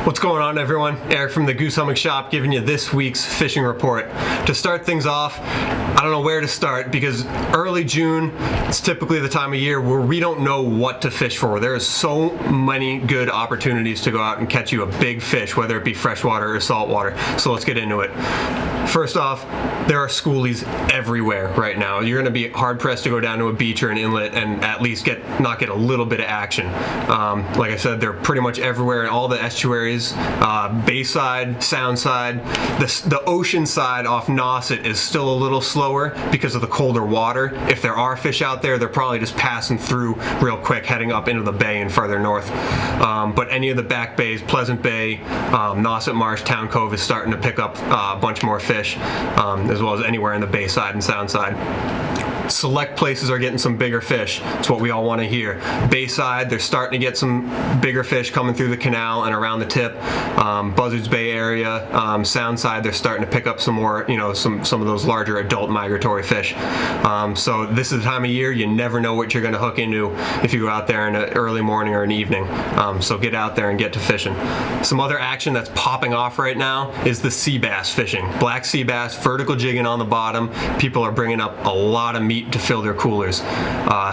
What's going on, everyone? Eric from the Goose Hummock shop giving you this week's fishing report. To start things off, I don't know where to start because early June is typically the time of year where we don't know what to fish for. There is so many good opportunities to go out and catch you a big fish, whether it be freshwater or saltwater. So let's get into it. First off, there are schoolies everywhere right now. You're going to be hard pressed to go down to a beach or an inlet and at least not get a little bit of action. Like I said, they're pretty much everywhere in all the estuaries, bayside, soundside. The ocean side off Nauset is still a little slower because of the colder water. If there are fish out there, they're probably just passing through real quick, heading up into the bay and farther north. But any of the back bays, Pleasant Bay, Nauset Marsh, Town Cove is starting to pick up a bunch more fish, as well as anywhere in the bayside and soundside. Select places are getting some bigger fish. It's what we all want to hear. Bayside, they're starting to get some bigger fish coming through the canal and around the tip. Buzzards Bay area, Soundside, they're starting to pick up some more, some of those larger adult migratory fish. So this is the time of year you never know what you're going to hook into if you go out there in an early morning or an evening. So get out there and get to fishing. Some other action that's popping off right now is the sea bass fishing. Black sea bass, vertical jigging on the bottom. People are bringing up a lot of meat to fill their coolers.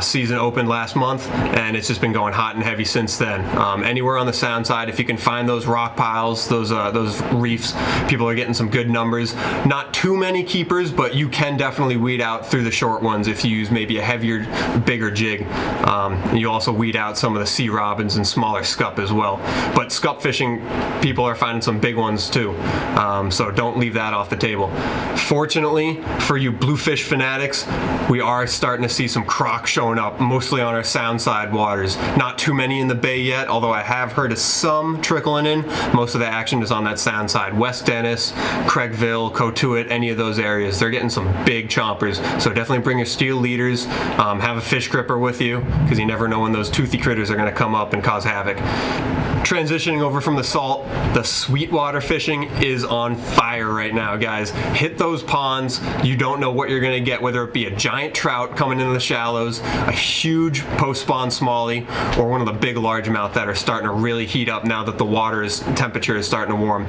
Season opened last month and it's just been going hot and heavy since then. Anywhere on the sound side, if you can find those rock piles, those reefs, people are getting some good numbers. Not too many keepers, but you can definitely weed out through the short ones if you use maybe a heavier, bigger jig. You also weed out some of the sea robins and smaller scup as well. But scup fishing, people are finding some big ones too. So don't leave that off the table. Fortunately for you bluefish fanatics, we are starting to see some croc showing up, mostly on our sound side waters. Not too many in the bay yet, although I have heard of some trickling in. Most of the action is on that sound side. West Dennis, Craigville, Cotuit, any of those areas. They're getting some big chompers. So definitely bring your steel leaders, have a fish gripper with you, because you never know when those toothy critters are going to come up and cause havoc. Transitioning over from the salt, the sweetwater fishing is on fire right now, guys. Hit those ponds. You don't know what you're going to get, whether it be a giant trout coming into the shallows, a huge post-spawn smallie, or one of the big largemouth that are starting to really heat up now that the temperature is starting to warm.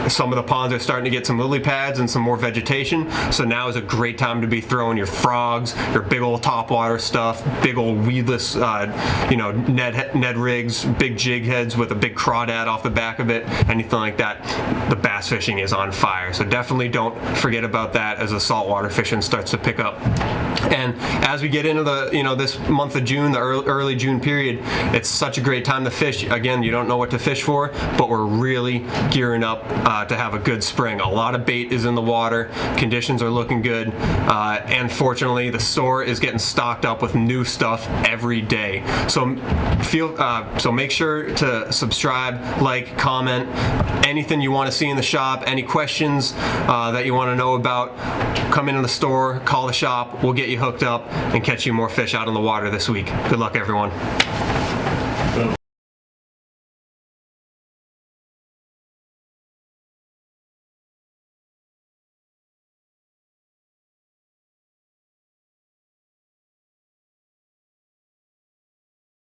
Some of the ponds are starting to get some lily pads and some more vegetation, so now is a great time to be throwing your frogs, your big old topwater stuff, big old weedless, Ned rigs, big jig heads with a big crawdad off the back of it, anything like that. The bass fishing is on fire, so definitely don't forget about that as the saltwater fishing starts to pick up. And as we get into the this month of June, the early June period, it's such a great time to fish. Again, you don't know what to fish for, but we're really gearing up to have a good spring. A lot of bait is in the water, conditions are looking good, and fortunately the store is getting stocked up with new stuff every day. So make sure to subscribe, like, comment, anything you want to see in the shop, any questions that you want to know about, come into the store, call the shop, we'll get you hooked up and catch you more fish out on the water this week. Good luck, everyone.